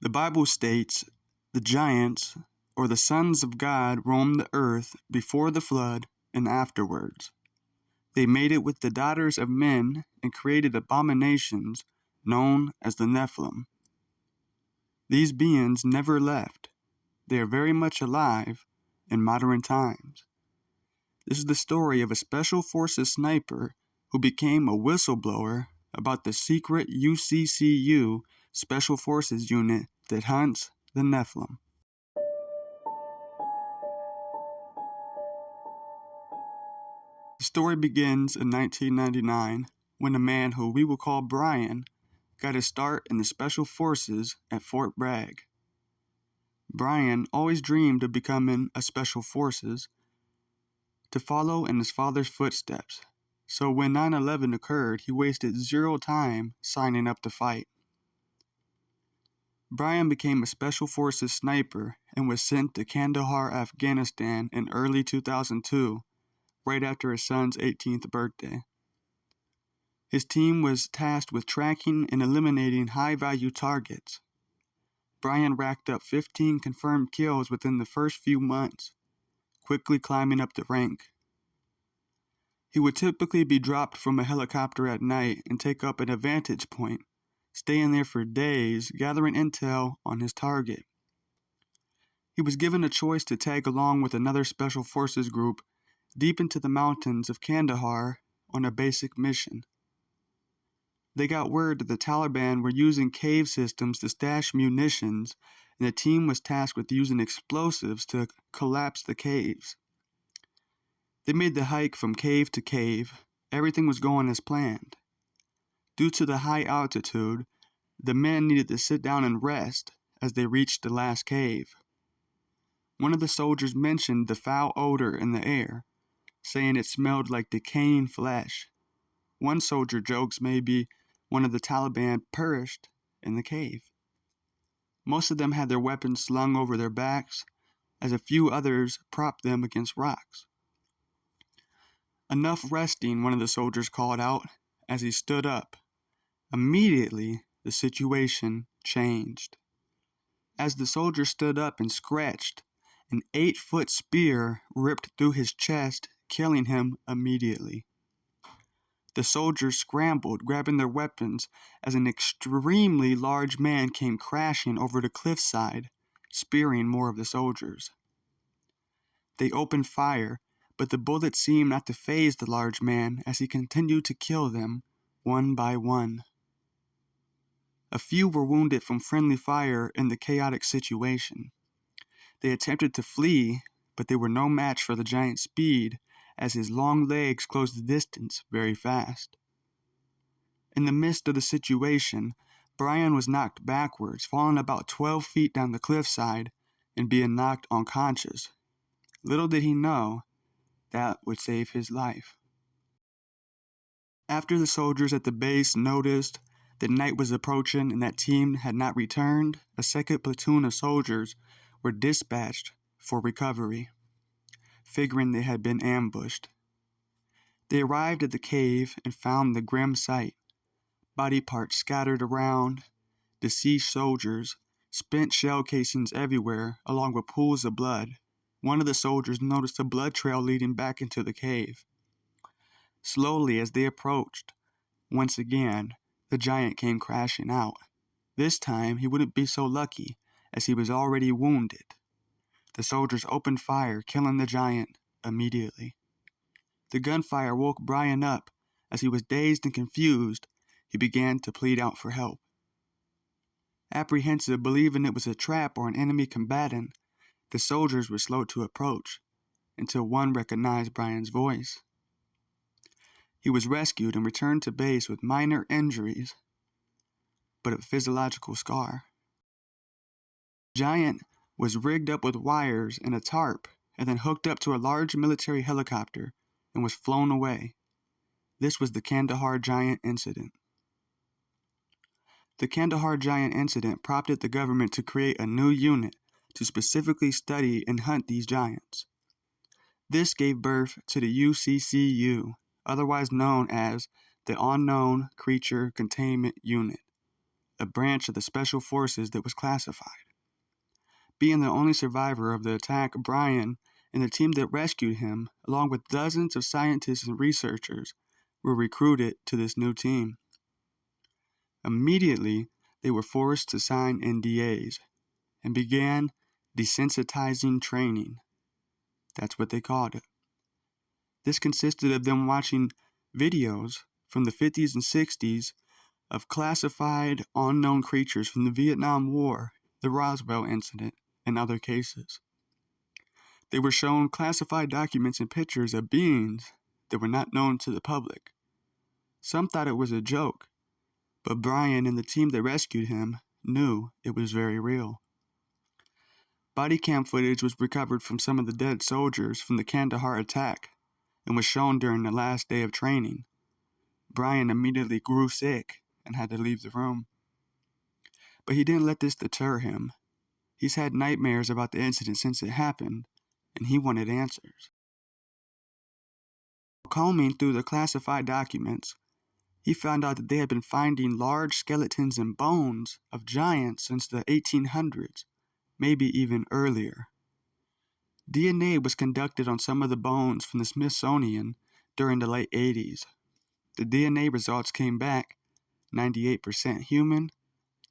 The Bible states, the giants, or the sons of God, roamed the earth before the flood and afterwards. They mated with the daughters of men and created abominations known as the Nephilim. These beings never left. They are very much alive in modern times. This is the story of a Special Forces sniper who became a whistleblower about the secret UCCU Special Forces unit that hunts the Nephilim. The story begins in 1999 when a man who we will call Brian got his start in the Special Forces at Fort Bragg. Brian always dreamed of becoming a Special Forces to follow in his father's footsteps, so when 9/11 occurred, he wasted zero time signing up to fight. Brian became a Special Forces sniper and was sent to Kandahar, Afghanistan in early 2002, right after his son's 18th birthday. His team was tasked with tracking and eliminating high-value targets. Brian racked up 15 confirmed kills within the first few months, quickly climbing up the rank. He would typically be dropped from a helicopter at night and take up an vantage point, staying there for days, gathering intel on his target. He was given a choice to tag along with another Special Forces group deep into the mountains of Kandahar on a basic mission. They got word that the Taliban were using cave systems to stash munitions, and the team was tasked with using explosives to collapse the caves. They made the hike from cave to cave. Everything was going as planned. Due to the high altitude, the men needed to sit down and rest as they reached the last cave. One of the soldiers mentioned the foul odor in the air, saying it smelled like decaying flesh. One soldier jokes maybe one of the Taliban perished in the cave. Most of them had their weapons slung over their backs, as a few others propped them against rocks. Enough resting, one of the soldiers called out as he stood up. Immediately, the situation changed. As the soldier stood up and scratched, an 8-foot spear ripped through his chest, killing him immediately. The soldiers scrambled, grabbing their weapons, as an extremely large man came crashing over the cliffside, spearing more of the soldiers. They opened fire, but the bullets seemed not to faze the large man as he continued to kill them one by one. A few were wounded from friendly fire in the chaotic situation. They attempted to flee, but they were no match for the giant's speed, as his long legs closed the distance very fast. In the midst of the situation, Brian was knocked backwards, falling about 12 feet down the cliffside and being knocked unconscious. Little did he know that would save his life. After the soldiers at the base noticed that night was approaching and that team had not returned, a second platoon of soldiers were dispatched for recovery, figuring they had been ambushed. They arrived at the cave and found the grim sight. Body parts scattered around, deceased soldiers, spent shell casings everywhere, along with pools of blood. One of the soldiers noticed a blood trail leading back into the cave. Slowly, as they approached, once again, the giant came crashing out. This time, he wouldn't be so lucky, as he was already wounded. The soldiers opened fire, killing the giant immediately. The gunfire woke Brian up. As he was dazed and confused, he began to plead out for help. Apprehensive, believing it was a trap or an enemy combatant, the soldiers were slow to approach, until one recognized Brian's voice. He was rescued and returned to base with minor injuries, but a physiological scar. The giant was rigged up with wires and a tarp, and then hooked up to a large military helicopter and was flown away. This was the Kandahar Giant incident. The Kandahar Giant incident prompted the government to create a new unit to specifically study and hunt these giants. This gave birth to the UCCU, otherwise known as the Unknown Creature Containment Unit, a branch of the Special Forces that was classified. Being the only survivor of the attack, Brian and the team that rescued him, along with dozens of scientists and researchers, were recruited to this new team. Immediately, they were forced to sign NDAs and began desensitizing training. That's what they called it. This consisted of them watching videos from the 50s and 60s of classified unknown creatures from the Vietnam War, the Roswell incident, and other cases. They were shown classified documents and pictures of beings that were not known to the public. Some thought it was a joke, but Brian and the team that rescued him knew it was very real. Body cam footage was recovered from some of the dead soldiers from the Kandahar attack and was shown during the last day of training. Brian immediately grew sick and had to leave the room. But he didn't let this deter him. He's had nightmares about the incident since it happened, and he wanted answers. Combing through the classified documents, he found out that they had been finding large skeletons and bones of giants since the 1800s, maybe even earlier. DNA was conducted on some of the bones from the Smithsonian during the late 80s. The DNA results came back 98% human,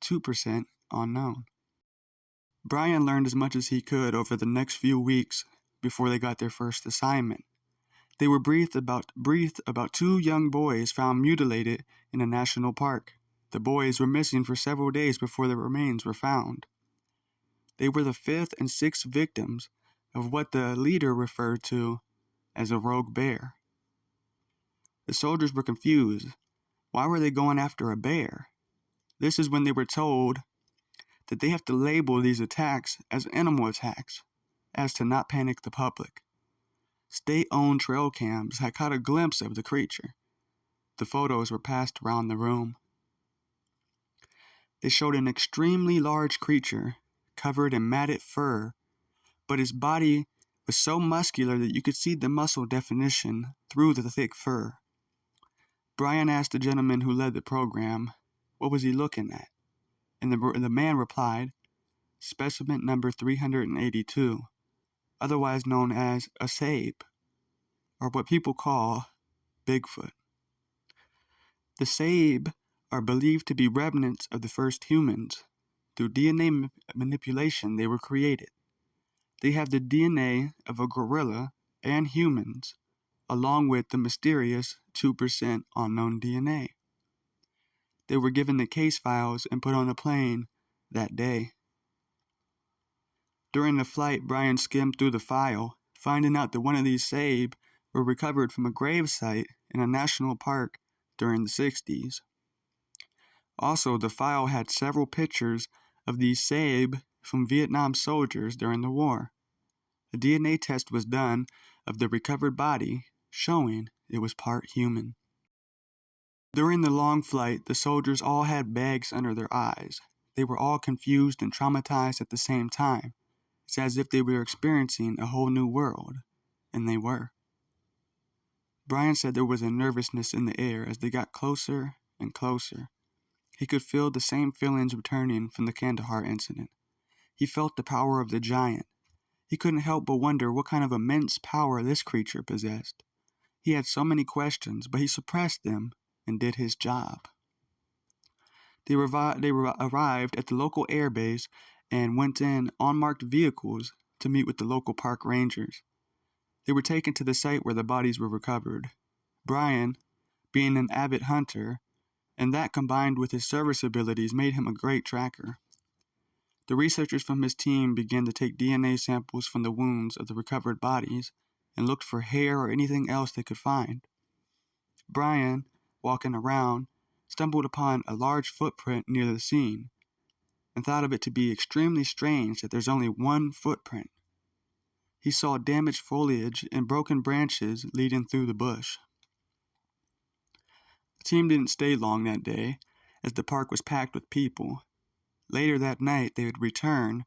2% unknown. Brian learned as much as he could over the next few weeks before they got their first assignment. They were briefed about 2 young boys found mutilated in a national park. The boys were missing for several days before their remains were found. They were the 5th and 6th victims of what the leader referred to as a rogue bear. The soldiers were confused. Why were they going after a bear? This is when they were told that they have to label these attacks as animal attacks, as to not panic the public. State-owned trail cams had caught a glimpse of the creature. The photos were passed around the room. They showed an extremely large creature covered in matted fur, but his body was so muscular that you could see the muscle definition through the thick fur. Brian asked the gentleman who led the program, what was he looking at? And the man replied, specimen number 382, otherwise known as a Sabe, or what people call Bigfoot. The Sabe are believed to be remnants of the first humans. Through DNA manipulation, they were created. They have the DNA of a gorilla and humans, along with the mysterious 2% unknown DNA. They were given the case files and put on a plane that day. During the flight, Brian skimmed through the file, finding out that one of these Sabe were recovered from a grave site in a national park during the 60s. Also, the file had several pictures of these Sabe from Vietnam soldiers during the war. A DNA test was done of the recovered body, showing it was part human. During the long flight, the soldiers all had bags under their eyes. They were all confused and traumatized at the same time. It's as if they were experiencing a whole new world, and they were. Brian said there was a nervousness in the air as they got closer and closer. He could feel the same feelings returning from the Kandahar incident. He felt the power of the giant. He couldn't help but wonder what kind of immense power this creature possessed. He had so many questions, but he suppressed them and did his job. They arrived at the local airbase and went in unmarked vehicles to meet with the local park rangers. They were taken to the site where the bodies were recovered. Brian, being an avid hunter, and that combined with his service abilities made him a great tracker. The researchers from his team began to take DNA samples from the wounds of the recovered bodies and looked for hair or anything else they could find. Brian, walking around, stumbled upon a large footprint near the scene and thought of it to be extremely strange that there's only one footprint. He saw damaged foliage and broken branches leading through the bush. The team didn't stay long that day, as the park was packed with people. Later that night, they would return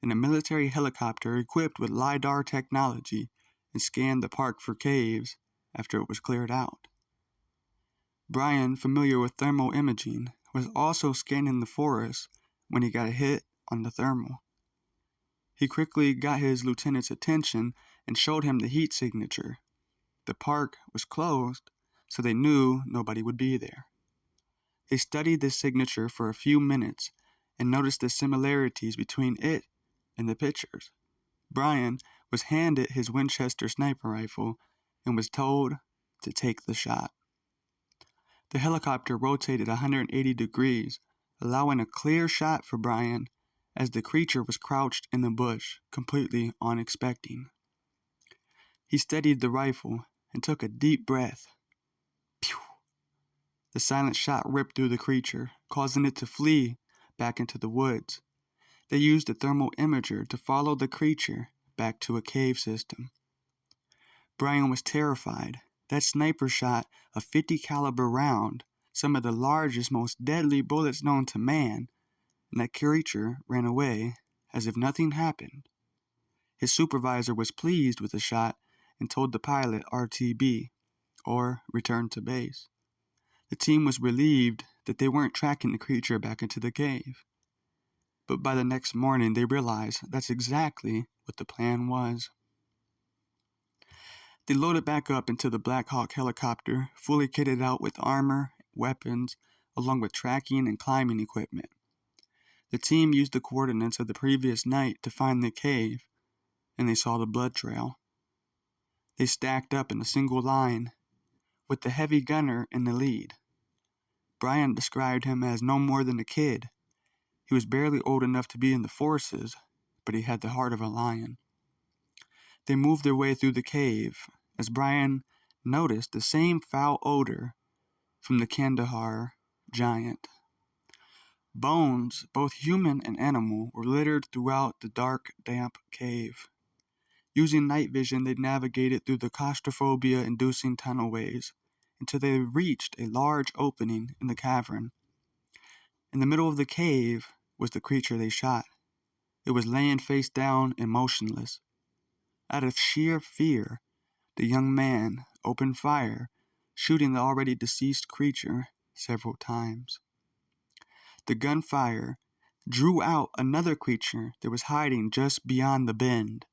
in a military helicopter equipped with LiDAR technology and scan the park for caves after it was cleared out. Brian, familiar with thermal imaging, was also scanning the forest when he got a hit on the thermal. He quickly got his lieutenant's attention and showed him the heat signature. The park was closed, so they knew nobody would be there. They studied this signature for a few minutes and noticed the similarities between it and the pictures. Brian was handed his Winchester sniper rifle and was told to take the shot. The helicopter rotated 180 degrees, allowing a clear shot for Brian as the creature was crouched in the bush, completely unexpecting. He steadied the rifle and took a deep breath. Pew! The silent shot ripped through the creature, causing it to flee back into the woods. They used a thermal imager to follow the creature back to a cave system. Brian was terrified. That sniper shot a .50 caliber round, some of the largest, most deadly bullets known to man, and that creature ran away as if nothing happened. His supervisor was pleased with the shot and told the pilot RTB, or return to base. The team was relieved that they weren't tracking the creature back into the cave. But by the next morning, they realized that's exactly what the plan was. They loaded back up into the Black Hawk helicopter, fully kitted out with armor, weapons, along with tracking and climbing equipment. The team used the coordinates of the previous night to find the cave, and they saw the blood trail. They stacked up in a single line, with the heavy gunner in the lead. Brian described him as no more than a kid. He was barely old enough to be in the forces, but he had the heart of a lion. They moved their way through the cave, as Brian noticed the same foul odor from the Kandahar giant. Bones, both human and animal, were littered throughout the dark, damp cave. Using night vision, they navigated through the claustrophobia-inducing tunnelways until they reached a large opening in the cavern. In the middle of the cave was the creature they shot. It was laying face down and motionless. Out of sheer fear, the young man opened fire, shooting the already deceased creature several times. The gunfire drew out another creature that was hiding just beyond the bend.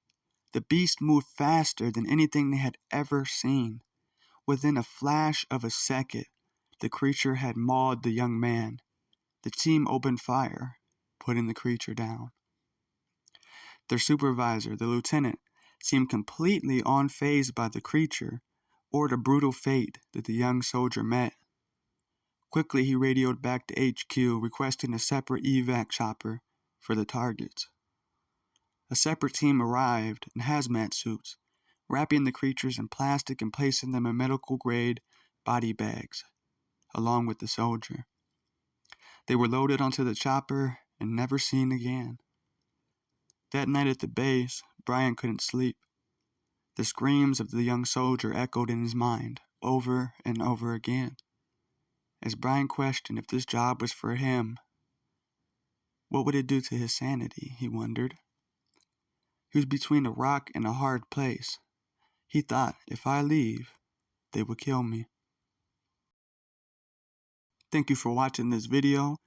The beast moved faster than anything they had ever seen. Within a flash of a second, the creature had mauled the young man. The team opened fire, putting the creature down. Their supervisor, the lieutenant, seemed completely unfazed by the creature or the brutal fate that the young soldier met. Quickly, he radioed back to HQ, requesting a separate evac chopper for the targets. A separate team arrived in hazmat suits, wrapping the creatures in plastic and placing them in medical-grade body bags, along with the soldier. They were loaded onto the chopper and never seen again. That night at the base, Brian couldn't sleep. The screams of the young soldier echoed in his mind, over and over again. As Brian questioned if this job was for him, what would it do to his sanity, he wondered. He was between a rock and a hard place. He thought, if I leave, they would kill me. Thank you for watching this video.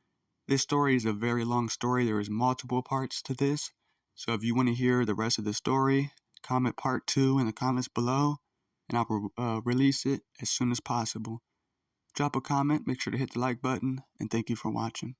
This story is a very long story. There is multiple parts to this. So if you want to hear the rest of the story, comment part 2 in the comments below, and I'll release it as soon as possible. Drop a comment, make sure to hit the like button, and thank you for watching.